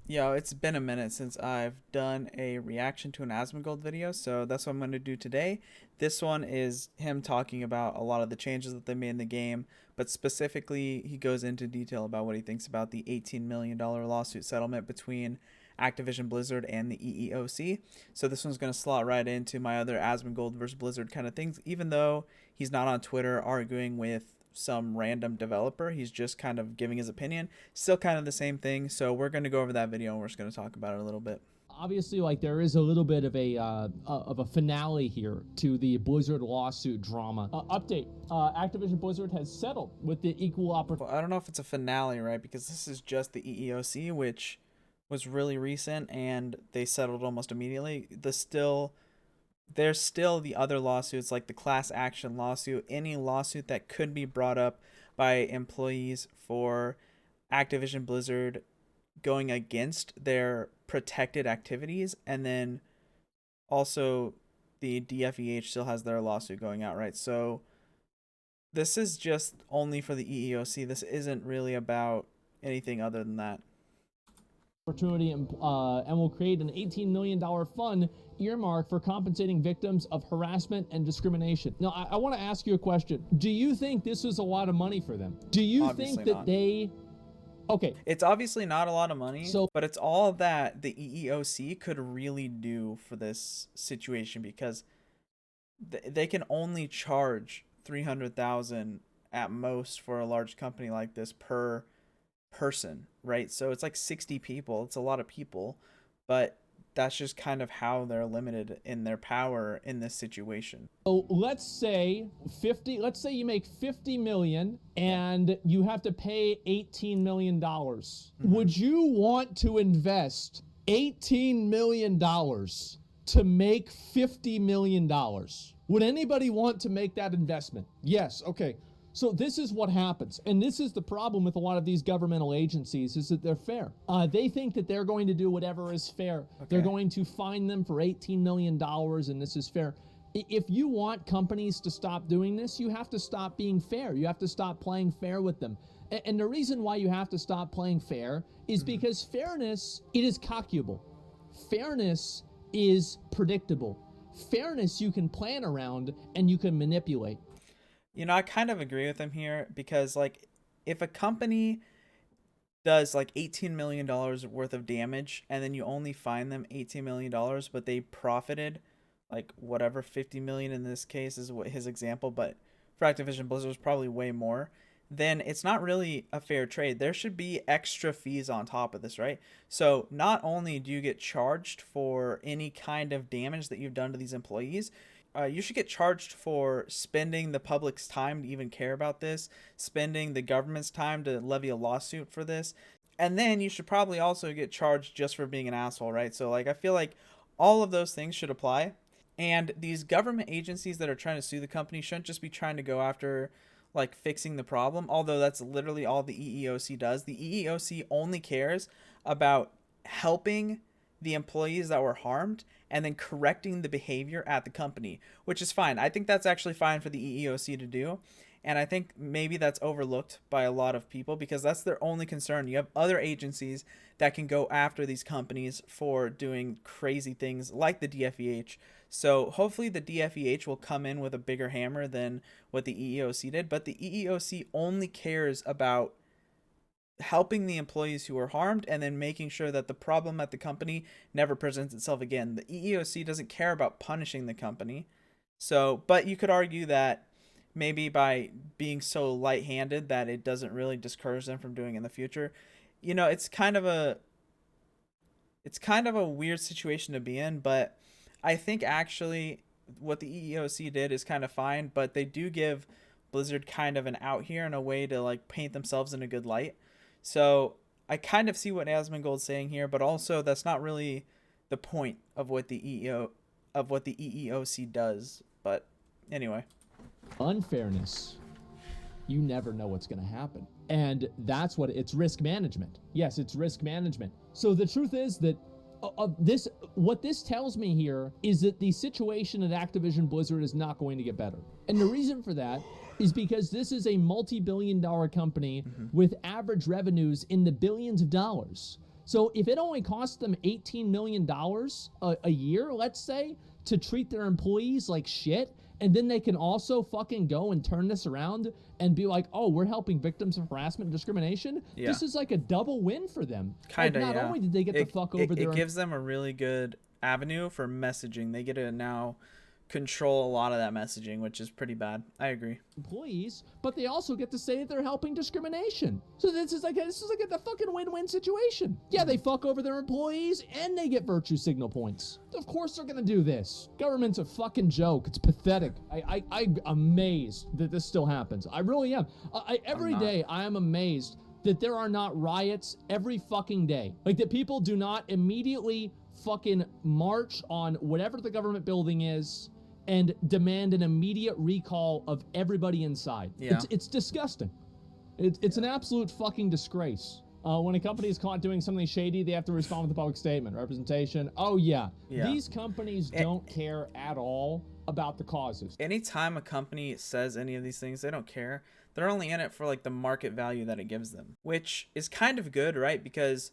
Yo, it's been a minute since I've done a reaction to an Asmongold video, so that's what I'm going to do today. This one is him talking about a lot of the changes that they made in the game, but specifically, he goes into detail about what he thinks about the $18 million lawsuit settlement between Activision Blizzard and the EEOC. So this one's going to slot right into my other Asmongold versus Blizzard kind of things, even though he's not on Twitter arguing with some random developer. He's just kind of giving his opinion. Still kind of the same thing. So we're going to go over that video and we're just going to talk about it a little bit. Obviously, like, there is a little bit of a finale here to the Blizzard lawsuit drama. Update: Activision Blizzard has settled with the equal opportunity. Well, I don't know if it's a finale, right? Because this is just the EEOC, which was really recent, and they settled almost immediately. There's still the other lawsuits, like the class action lawsuit, any lawsuit that could be brought up by employees for Activision Blizzard going against their protected activities. And then also the DFEH still has their lawsuit going out, right? So this is just only for the EEOC. This isn't really about anything other than that. And will create an $18 million fund earmarked for compensating victims of harassment and discrimination. Now, I want to ask you a question. Do you think this was a lot of money for them? Do you Obviously think that not. they... Okay. It's obviously not a lot of money, but it's all that the EEOC could really do for this situation, because they can only charge 300,000 at most for a large company like this per person, right? So it's like 60 people. It's a lot of people, but that's just kind of how they're limited in their power in this situation. So let's say you make 50 million and you have to pay $18 million. Would you want to invest $18 million to make $50 million? Would anybody want to make that investment? Yes. Okay. So this is what happens, and this is the problem with a lot of these governmental agencies, is that they're fair. They think that they're going to do whatever is fair. Okay. They're going to fine them for $18 million, and this is fair. If you want companies to stop doing this, you have to stop being fair. You have to stop playing fair with them. And the reason why you have to stop playing fair is because fairness, it is calculable. Fairness is predictable. Fairness you can plan around and you can manipulate. You know, I kind of agree with him here, because like if a company does like $18 million worth of damage and then you only fine them $18 million, but they profited like whatever, 50 million in this case is what his example, but for Activision Blizzard is probably way more, then it's not really a fair trade. There should be extra fees on top of this, right? So not only do you get charged for any kind of damage that you've done to these employees, you should get charged for spending the public's time to even care about this, spending the government's time to levy a lawsuit for this, and then you should probably also get charged just for being an asshole, right? So like I feel like all of those things should apply, and these government agencies that are trying to sue the company shouldn't just be trying to go after like fixing the problem, although that's literally all the EEOC does. The EEOC only cares about helping the employees that were harmed and then correcting the behavior at the company, which is fine. I think that's actually fine for the EEOC to do. And I think maybe that's overlooked by a lot of people because that's their only concern. You have other agencies that can go after these companies for doing crazy things like the DFEH. So hopefully the DFEH will come in with a bigger hammer than what the EEOC did. But the EEOC only cares about helping the employees who were harmed and then making sure that the problem at the company never presents itself again. The EEOC doesn't care about punishing the company. So, but you could argue that maybe by being so light-handed that it doesn't really discourage them from doing it in the future. You know, it's kind of a weird situation to be in, but I think actually what the EEOC did is kind of fine, but they do give Blizzard kind of an out here in a way to like paint themselves in a good light. So I kind of see what Asmongold's saying here, but also that's not really the point of what the EEOC does. But anyway, unfairness, you never know what's going to happen, and that's what it's risk management. Yes, it's risk management. So the truth is that what this tells me here is that the situation at Activision Blizzard is not going to get better, and the reason for that is because this is a multi-billion-dollar company with average revenues in the billions of dollars. So if it only costs them $18 million a year, let's say, to treat their employees like shit, and then they can also fucking go and turn this around and be like, oh, we're helping victims of harassment and discrimination. Yeah. This is like a double win for them. Kind of, like, not only did they get the fuck over their... It gives them a really good avenue for messaging. They get to now control a lot of that messaging, which is pretty bad. I agree. Employees, but they also get to say that they're helping discrimination. So this is like a fucking win-win situation. Yeah, they fuck over their employees and they get virtue signal points. Of course they're gonna do this. Government's a fucking joke. It's pathetic. I'm amazed that this still happens. I really am. Every day I am amazed that there are not riots every fucking day. Like, that people do not immediately fucking march on whatever the government building is and demand an immediate recall of everybody inside. Yeah. It's disgusting. It's an absolute fucking disgrace. When a company is caught doing something shady, they have to respond with a public statement, representation. Oh yeah. These companies don't care at all about the causes. Anytime a company says any of these things, they don't care. They're only in it for like the market value that it gives them, which is kind of good, right? Because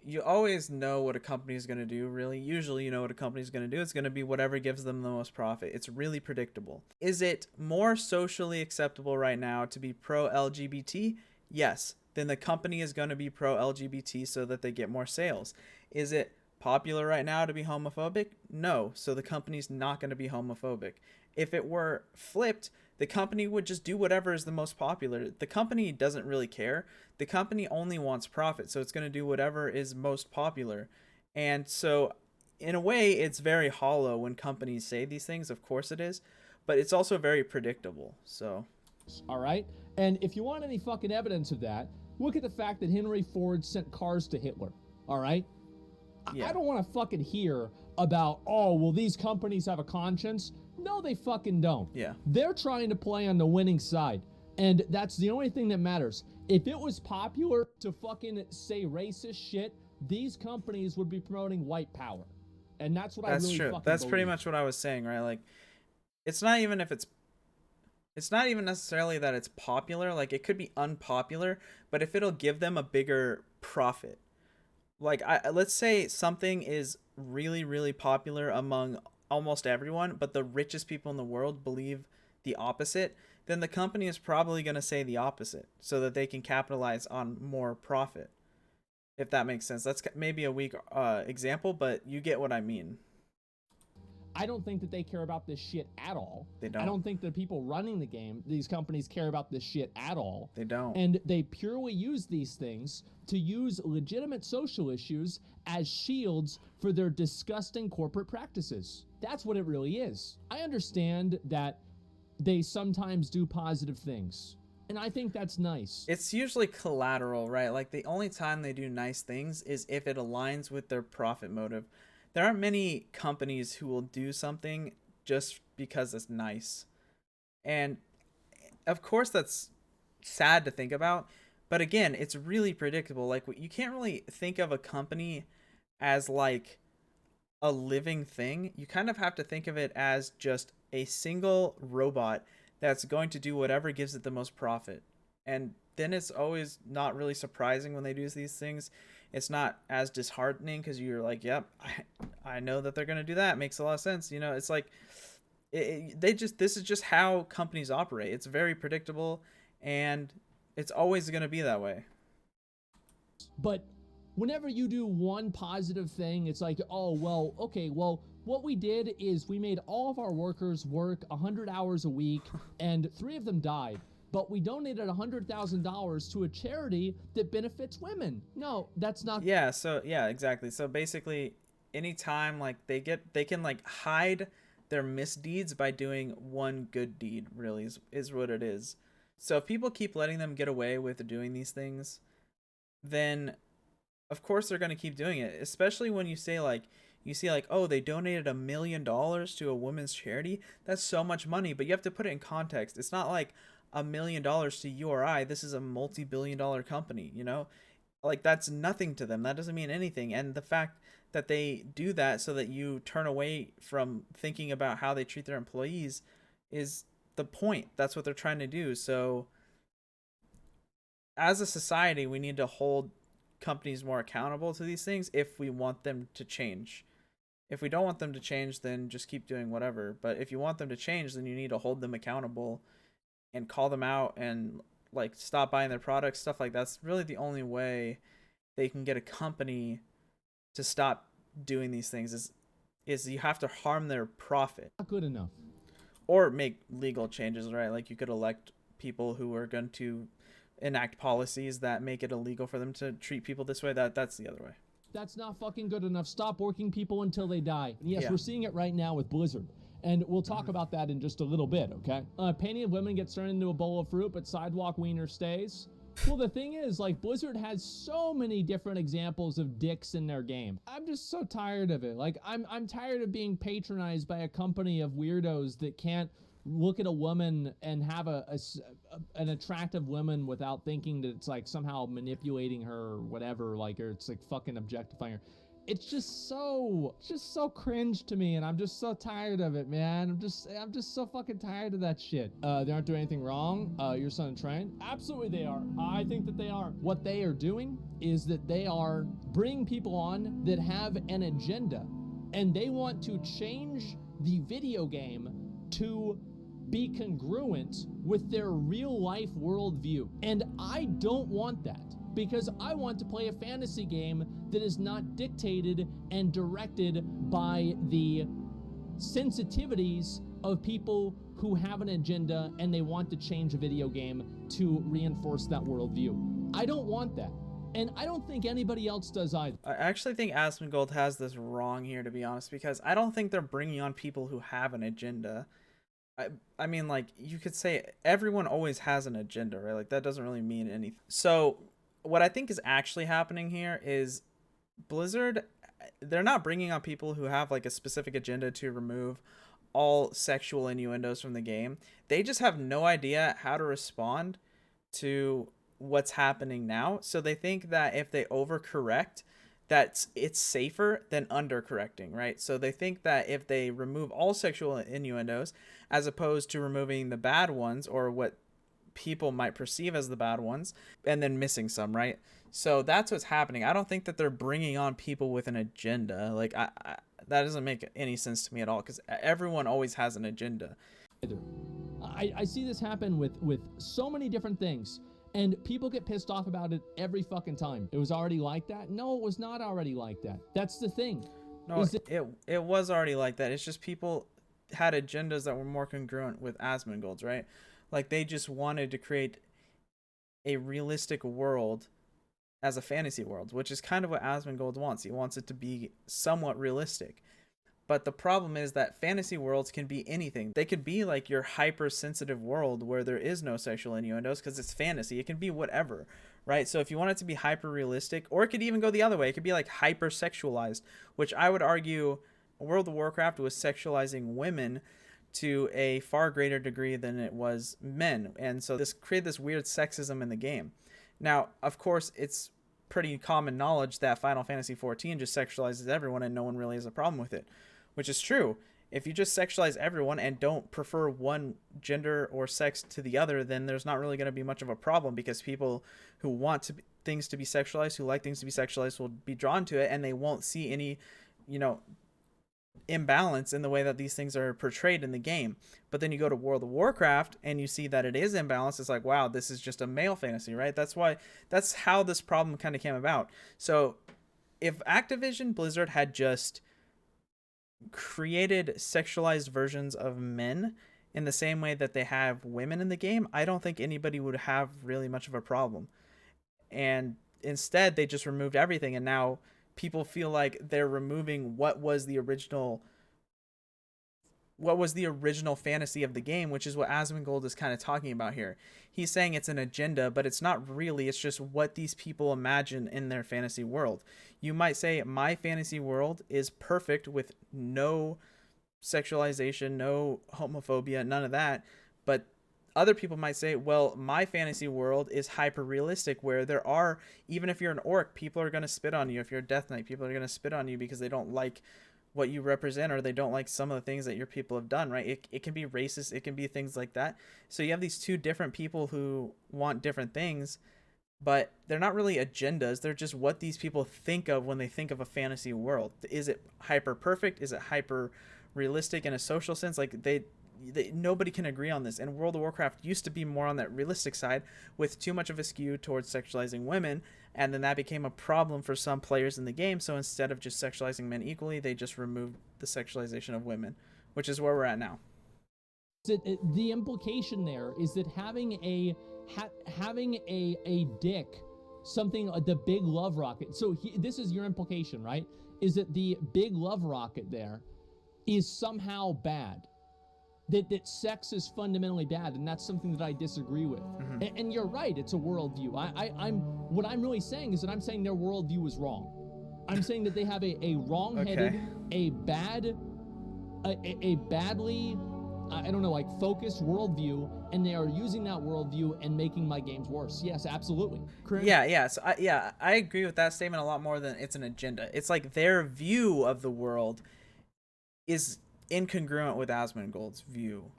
you always know what a company is going to do, really. Usually you know what a company is going to do. It's going to be whatever gives them the most profit. It's really predictable. Is it more socially acceptable right now to be pro-LGBT? Yes. Then the company is going to be pro-LGBT so that they get more sales. Is it popular right now to be homophobic? No. So the company's not going to be homophobic. If it were flipped, the company would just do whatever is the most popular. The company doesn't really care. The company only wants profit, so it's going to do whatever is most popular. And so, in a way, it's very hollow when companies say these things. Of course it is. But it's also very predictable. So, all right? And if you want any fucking evidence of that, look at the fact that Henry Ford sent cars to Hitler. All right? I don't want to fucking hear about, oh, well, these companies have a conscience. No, they fucking don't. Yeah. They're trying to play on the winning side. And that's the only thing that matters. If it was popular to fucking say racist shit, these companies would be promoting white power. And that's what I really true. fucking That's believe. pretty much what I was saying, right? Like, it's not even necessarily that it's popular. Like, it could be unpopular, but if it'll give them a bigger profit. Like, let's say something is really, really popular among almost everyone, but the richest people in the world believe the opposite, then the company is probably going to say the opposite so that they can capitalize on more profit. If that makes sense. That's maybe a weak example, but you get what I mean. I don't think that they care about this shit at all. They don't. I don't think the people running the game, these companies, care about this shit at all. They don't. And they purely use these things to use legitimate social issues as shields for their disgusting corporate practices. That's what it really is. I understand that they sometimes do positive things, and I think that's nice. It's usually collateral, right? Like, the only time they do nice things is if it aligns with their profit motive. There aren't many companies who will do something just because it's nice. And of course that's sad to think about, but again, it's really predictable. Like, you can't really think of a company as like a living thing. You kind of have to think of it as just a single robot that's going to do whatever gives it the most profit. And then it's always not really surprising when they do these things. It's not as disheartening because you're like, yep, I know that they're going to do that. It makes a lot of sense. You know, it's like this is just how companies operate. It's very predictable and it's always going to be that way. But whenever you do one positive thing, it's like, oh, well, okay, well, what we did is we made all of our workers work 100 hours a week and 3 of them died. But we donated $100,000 to a charity that benefits women. No, that's not. Yeah. So yeah, exactly. So basically, anytime like they can like hide their misdeeds by doing one good deed. Really is what it is. So if people keep letting them get away with doing these things, then of course they're gonna keep doing it. Especially when you see like, oh, they donated $1 million to a women's charity. That's so much money, but you have to put it in context. It's not like $1 million to you or I. This is a multi-billion-dollar company, you know, like that's nothing to them. That doesn't mean anything. And the fact that they do that so that you turn away from thinking about how they treat their employees is the point. That's what they're trying to do. So as a society, we need to hold companies more accountable to these things if we want them to change. If we don't want them to change, then just keep doing whatever. But if you want them to change, then you need to hold them accountable and call them out and like stop buying their products, stuff like that's really the only way they can get a company to stop doing these things is you have to harm their profit. Not good enough. Or make legal changes, right? Like you could elect people who are going to enact policies that make it illegal for them to treat people this way. That's the other way. That's not fucking good enough. Stop working people until they die. And yes, Yeah. we're seeing it right now with Blizzard. And we'll talk about that in just a little bit, okay? Painting of women gets turned into a bowl of fruit, but sidewalk wiener stays. Well, the thing is, like, Blizzard has so many different examples of dicks in their game. I'm just so tired of it. Like, I'm tired of being patronized by a company of weirdos that can't look at a woman and have an attractive woman without thinking that it's like somehow manipulating her or whatever, like, or it's like fucking objectifying her. It's just so cringe to me, and I'm just so tired of it, man. I'm just so fucking tired of that shit. They aren't doing anything wrong. Your son trained? Absolutely they are. I think that they are. What they are doing is that they are bringing people on that have an agenda, and they want to change the video game to be congruent with their real life worldview. And I don't want that, because I want to play a fantasy game that is not dictated and directed by the sensitivities of people who have an agenda and they want to change a video game to reinforce that worldview. I don't want that. And I don't think anybody else does either. I actually think Asmongold has this wrong here, to be honest, because I don't think they're bringing on people who have an agenda. I mean, like, you could say everyone always has an agenda, right? Like, that doesn't really mean anything. So what I think is actually happening here is Blizzard, they're not bringing on people who have like a specific agenda to remove all sexual innuendos from the game. They just have no idea how to respond to what's happening now. So they think that if they overcorrect, that it's safer than undercorrecting, right? So they think that if they remove all sexual innuendos, as opposed to removing the bad ones or what people might perceive as the bad ones, and then missing some, right? So that's what's happening. I don't think that they're bringing on people with an agenda. Like, I that doesn't make any sense to me at all, because everyone always has an agenda. I see this happen with so many different things, and people get pissed off about it every fucking time. It was already like that? No, it was not already like that. That's the thing. No, it was already like that. It's just people had agendas that were more congruent with Asmongold's, right? Like, they just wanted to create a realistic world as a fantasy world, which is kind of what Asmongold wants. He wants it to be somewhat realistic. But the problem is that fantasy worlds can be anything. They could be like your hypersensitive world where there is no sexual innuendos because it's fantasy. It can be whatever, right? So if you want it to be hyper realistic, or it could even go the other way, it could be like hyper sexualized, which I would argue World of Warcraft was sexualizing women to a far greater degree than it was men. And so this created this weird sexism in the game. Now, of course, it's pretty common knowledge that Final Fantasy XIV just sexualizes everyone and no one really has a problem with it, which is true. If you just sexualize everyone and don't prefer one gender or sex to the other, then there's not really going to be much of a problem, because people who want things to be sexualized, who like things to be sexualized, will be drawn to it, and they won't see any, imbalance in the way that these things are portrayed in the game. But then you go to World of Warcraft and you see that it is imbalanced. It's like, wow, this is just a male fantasy, right? That's how this problem kind of came about. So if Activision Blizzard had just created sexualized versions of men in the same way that they have women in the game, I don't think anybody would have really much of a problem. And instead, they just removed everything, and now people feel like they're removing what was the original fantasy of the game, which is what Asmongold is kind of talking about here. He's saying it's an agenda, but it's not really. It's just what these people imagine in their fantasy world. You might say my fantasy world is perfect with no sexualization, no homophobia, none of that. But other people might say, well, my fantasy world is hyper realistic, where there are, even if you're an orc, people are going to spit on you. If you're a death knight, people are going to spit on you because they don't like what you represent, or they don't like some of the things that your people have done, right? It can be racist. It can be things like that. So you have these two different people who want different things, but they're not really agendas. They're just what these people think of when they think of a fantasy world. Is it hyper perfect? Is it hyper realistic in a social sense? Like nobody can agree on this. And World of Warcraft used to be more on that realistic side with too much of a skew towards sexualizing women, and then that became a problem for some players in the game. So instead of just sexualizing men equally, they just removed the sexualization of women, which is where we're at now. The implication there is that having a dick, something the big love rocket. So this is your implication, right? Is that the big love rocket there is somehow bad? That sex is fundamentally bad, and that's something that I disagree with. And you're right, it's a worldview. What I'm really saying is that I'm saying their worldview is wrong. I'm saying that they have a wrong-headed, a badly, I don't know, like focused worldview, and they are using that worldview and making my games worse. Yes, absolutely. Correct? Yeah. So I agree with that statement a lot more than it's an agenda. It's like their view of the world is incongruent with Asmongold's view,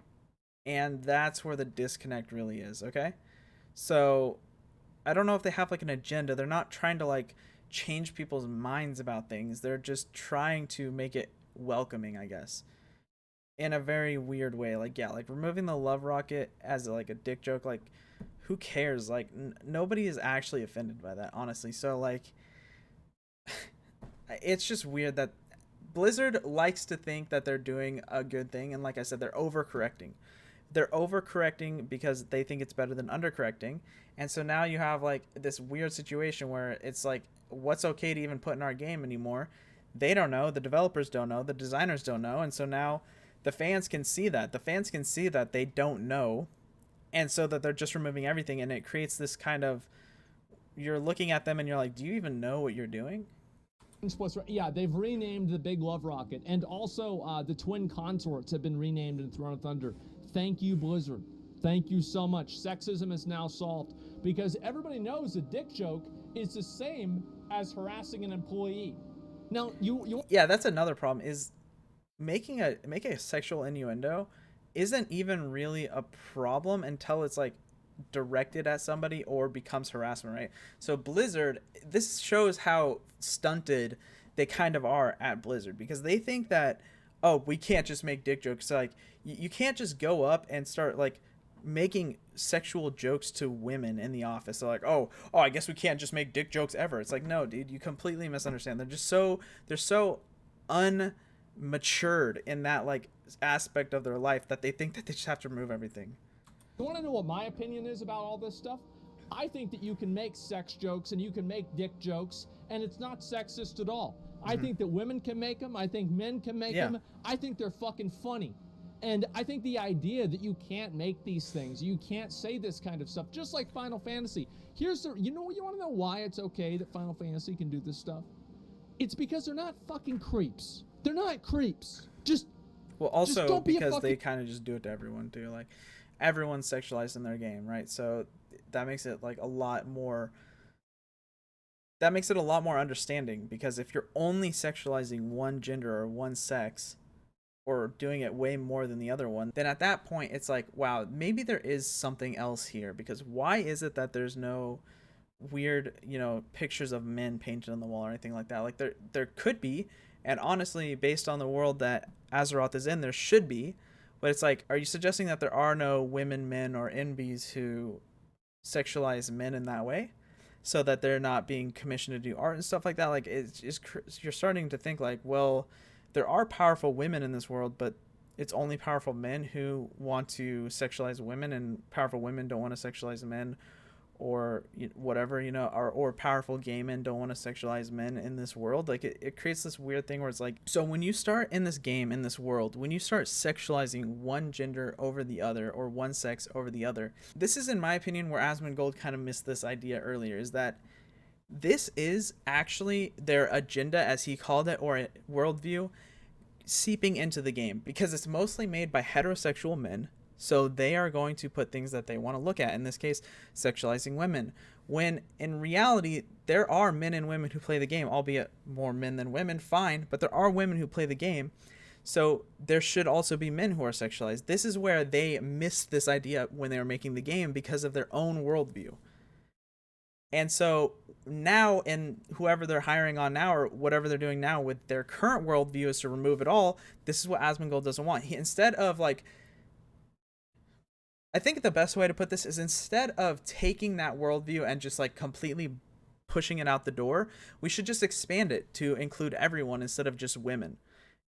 and that's where the disconnect really is. Okay, so I don't know if they have like an agenda. They're not trying to like change people's minds about things. They're just trying to make it welcoming, I guess, in a very weird way. Like, yeah, like removing the love rocket as like a dick joke, like who cares? Like nobody is actually offended by that, honestly. So like it's just weird that Blizzard likes to think that they're doing a good thing, and like I said, they're overcorrecting. They're overcorrecting because they think it's better than undercorrecting. And so now you have like this weird situation where it's like, what's okay to even put in our game anymore? They don't know, the developers don't know, the designers don't know, and so now the fans can see that. The fans can see that they don't know, and so that they're just removing everything, and it creates this kind of, you're looking at them and you're like, do you even know what you're doing? Yeah, they've renamed the big love rocket, and also the twin consorts have been renamed in Throne of Thunder. Thank you, Blizzard. Thank you so much. Sexism is now solved, because everybody knows a dick joke is the same as harassing an employee. Now, yeah, that's another problem, is making a sexual innuendo isn't even really a problem until it's like directed at somebody or becomes harassment, right? So Blizzard, this shows how stunted they kind of are at Blizzard, because they think that, oh, we can't just make dick jokes. So like you can't just go up and start like making sexual jokes to women in the office. So like, oh, I guess we can't just make dick jokes ever. It's like, no, dude, you completely misunderstand. They're so unmatured in that like aspect of their life that they think that they just have to remove everything. You want to know what my opinion is about all this stuff? I think that you can make sex jokes and you can make dick jokes, and it's not sexist at all. I think that women can make them. I think men can make them. I think they're fucking funny. And I think the idea that you can't make these things, you can't say this kind of stuff, just like Final Fantasy. You want to know why it's okay that Final Fantasy can do this stuff? It's because they're not fucking creeps. They're not creeps. Well, also because they kind of just do it to everyone too. Like, everyone's sexualized in their game, right? So that makes it like a lot more understanding, because if you're only sexualizing one gender or one sex, or doing it way more than the other one, then at that point it's like, wow, maybe there is something else here. Because why is it that there's no weird, pictures of men painted on the wall or anything like that? Like there could be, and honestly, based on the world that Azeroth is in, there should be. But it's like, are you suggesting that there are no women, men, or NBs who sexualize men in that way, so that they're not being commissioned to do art and stuff like that? Like, you're starting to think like, well, there are powerful women in this world, but it's only powerful men who want to sexualize women, and powerful women don't want to sexualize men, or whatever, or powerful gay men don't want to sexualize men in this world. Like, it creates this weird thing where it's like, so when you start in this game, in this world, when you start sexualizing one gender over the other, or one sex over the other, this is, in my opinion, where Asmongold kind of missed this idea earlier, is that this is actually their agenda, as he called it, or a worldview, seeping into the game, because it's mostly made by heterosexual men. So they are going to put things that they want to look at, in this case, sexualizing women, when in reality, there are men and women who play the game, albeit more men than women, fine, but there are women who play the game. So there should also be men who are sexualized. This is where they missed this idea when they were making the game, because of their own worldview. And so now, and whoever they're hiring on now, or whatever they're doing now with their current worldview, is to remove it all. This is what Asmongold doesn't want. Instead of like, I think the best way to put this is, instead of taking that worldview and just like completely pushing it out the door, we should just expand it to include everyone instead of just women.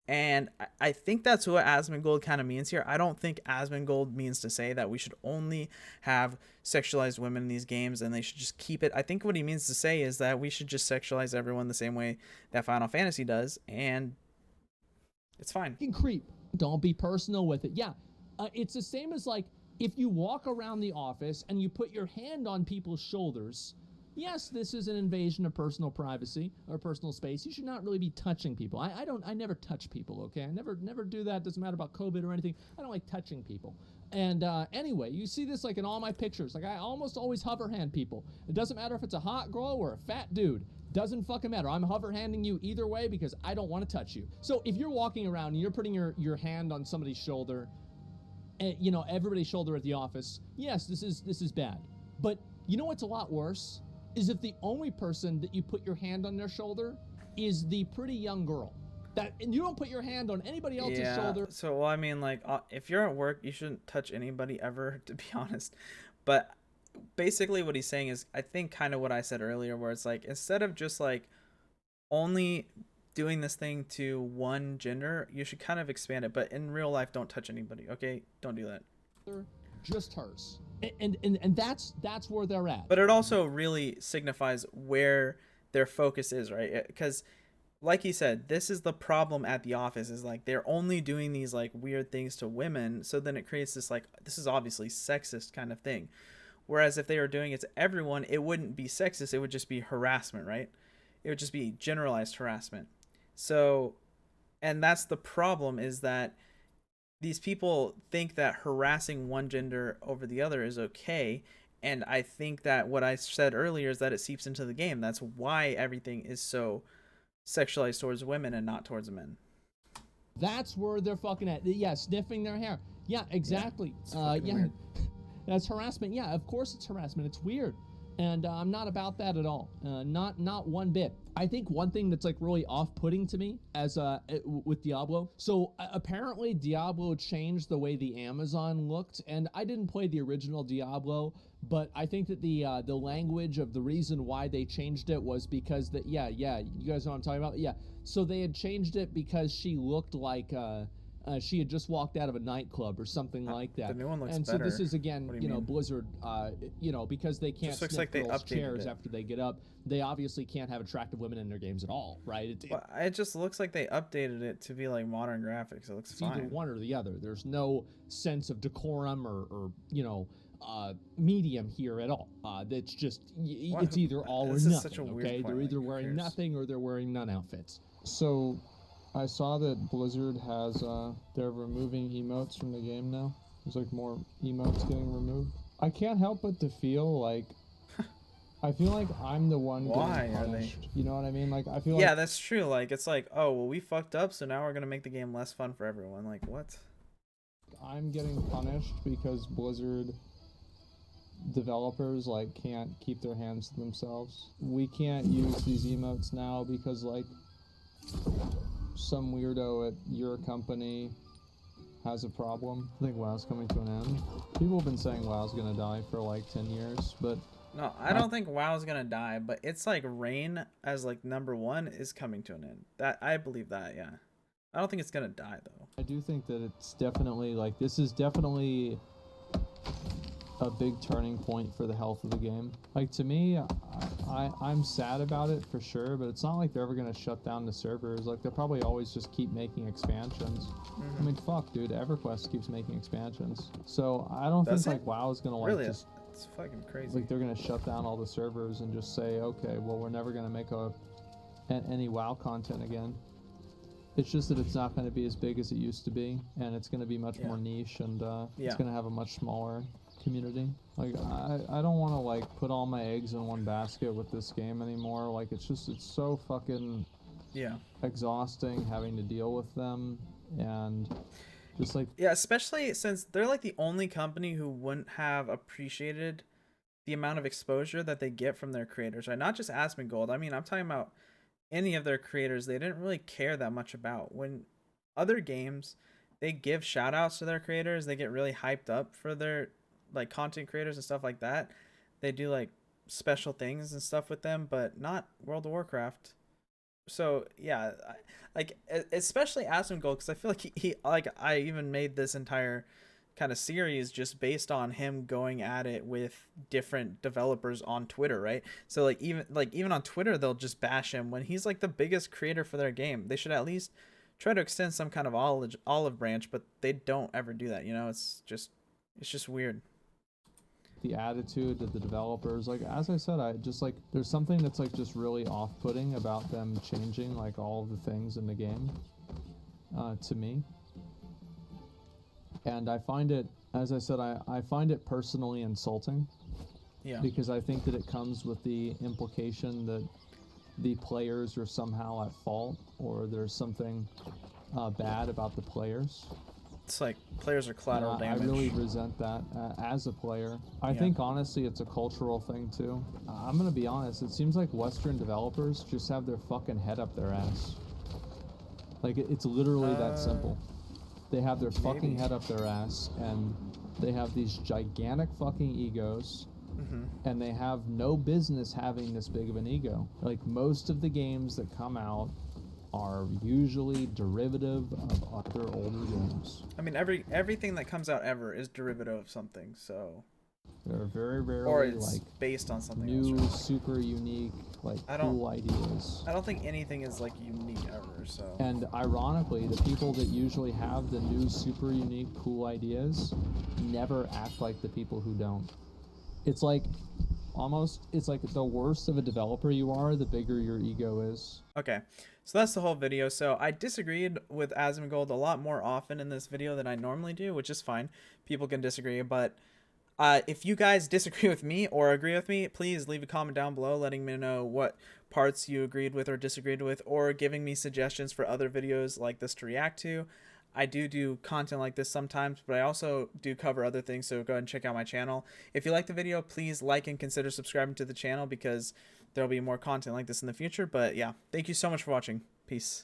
And I think that's what Asmongold kind of means here. I don't think Asmongold means to say that we should only have sexualized women in these games and they should just keep it. I think what he means to say is that we should just sexualize everyone the same way that Final Fantasy does, and it's fine. Fucking creep. Don't be personal with it. Yeah, it's the same as like if you walk around the office and you put your hand on people's shoulders. Yes, this is an invasion of personal privacy or personal space. You should not really be touching people. I never touch people, okay? I never do that. Doesn't matter about COVID or anything. I don't like touching people. And anyway, you see this like in all my pictures. Like I almost always hover hand people. It doesn't matter if it's a hot girl or a fat dude. Doesn't fucking matter. I'm hover handing you either way because I don't want to touch you. So if you're walking around and you're putting your hand on somebody's shoulder, and, you know, everybody's shoulder at the office, yes, this is bad. But you know what's a lot worse? Is if the only person that you put your hand on their shoulder is the pretty young girl. And you don't put your hand on anybody else's shoulder. So, well, I mean, like, if you're at work, you shouldn't touch anybody ever, to be honest. But basically what he's saying is, I think kind of what I said earlier, where it's like, instead of just like only doing this thing to one gender, you should kind of expand it. But in real life, don't touch anybody, okay? Don't do that. Just hers. And that's where they're at. But it also really signifies where their focus is, right? Because like he said, this is the problem at the office, is like they're only doing these like weird things to women, so then it creates this like, this is obviously sexist kind of thing. Whereas if they were doing it to everyone, it wouldn't be sexist, it would just be harassment, right? It would just be generalized harassment. So, and that's the problem, is that these people think that harassing one gender over the other is okay. And I think that what I said earlier is that it seeps into the game. That's why everything is so sexualized towards women and not towards men. That's where they're fucking at. Yeah, sniffing their hair. Yeah, exactly. Yeah, that's harassment. Yeah, of course it's harassment. It's weird. And I'm not about that at all. Not one bit. I think one thing that's like really off-putting to me as with Diablo. So apparently Diablo changed the way the Amazon looked, and I didn't play the original Diablo, but I think that the language of the reason why they changed it was because that you guys know what I'm talking about. Yeah, so they had changed it because she looked like she had just walked out of a nightclub or something like that. The new one looks and better. So this is again, you know, Blizzard, you know, because they can't sniff like girls' chairs after they get up. They obviously can't have attractive women in their games at all, right? It just looks like they updated it to be like modern graphics. It looks fine. Either one or the other. There's no sense of decorum or you know, medium here at all. That's just it's either all or nothing. Such a weird okay, point. They're either wearing nothing or they're wearing none outfits. So, I saw that Blizzard has, they're removing emotes from the game now. There's like more emotes getting removed. I can't help but to feel like, I feel like I'm the one getting punished. You know what I mean? Like, I feel like... Yeah, that's true. Like, it's like, oh, well, we fucked up, so now we're gonna make the game less fun for everyone. Like, what? I'm getting punished because Blizzard developers, like, can't keep their hands to themselves. We can't use these emotes now because, like, some weirdo at your company has a problem. I think WoW's coming to an end. People have been saying WoW's gonna die for like 10 years, but... No, I don't think WoW's gonna die, but it's like Reign as like #1 is coming to an end. That I believe that, yeah. I don't think it's gonna die though. I do think that it's definitely like, this is definitely a big turning point for the health of the game. Like, to me, I'm sad about it for sure, but it's not like they're ever gonna shut down the servers. Like, they'll probably always just keep making expansions. I mean, fuck, dude, EverQuest keeps making expansions. So I don't think like WoW is gonna like really? just... It's fucking crazy. Like, they're gonna shut down all the servers and just say, okay, well, we're never gonna make any WoW content again. It's just that it's not going to be as big as it used to be, and it's going to be much more niche, and it's going to have a much smaller community. Like, I don't want to like put all my eggs in one basket with this game anymore. Like, it's so fucking exhausting having to deal with them, and just like... Yeah, especially since they're like the only company who wouldn't have appreciated the amount of exposure that they get from their creators, right? Not just Asmongold. I mean, I'm talking about any of their creators. They didn't really care that much about. When other games, they give shout outs to their creators. They get really hyped up for their like content creators and stuff like that. They do like special things and stuff with them, but not World of Warcraft. So yeah, like especially Asmongold, because I feel like he like I even made this entire kind of series just based on him going at it with different developers on Twitter, right? So like even on Twitter they'll just bash him when he's like the biggest creator for their game. They should at least try to extend some kind of olive branch, but they don't ever do that, you know? It's just weird. The attitude of the developers, like as I said, I just like there's something that's like just really off-putting about them changing like all of the things in the game to me. And I find it, as I said, I find it personally insulting. Yeah. Because I think that it comes with the implication that the players are somehow at fault, or there's something bad about the players. It's like players are collateral damage. I really resent that as a player. I think honestly it's a cultural thing too. I'm gonna be honest, it seems like Western developers just have their fucking head up their ass. Like it's literally that simple. They have their fucking head up their ass, and they have these gigantic fucking egos, and they have no business having this big of an ego. Like most of the games that come out are usually derivative of other older games. I mean, everything that comes out ever is derivative of something, so they're very rarely or it's like based on something new, else, right? super unique, like cool ideas. I don't think anything is like unique ever. So. And ironically, the people that usually have the new, super unique, cool ideas never act like the people who don't. It's like it's like the worse of a developer you are, the bigger your ego is. Okay, so that's the whole video. So I disagreed with Asmongold a lot more often in this video than I normally do, which is fine. People can disagree, but if you guys disagree with me or agree with me, please leave a comment down below letting me know what parts you agreed with or disagreed with, or giving me suggestions for other videos like this to react to. I do content like this sometimes, but I also do cover other things, so go ahead and check out my channel. If you like the video, please like and consider subscribing to the channel, because there'll be more content like this in the future. But yeah, thank you so much for watching. Peace.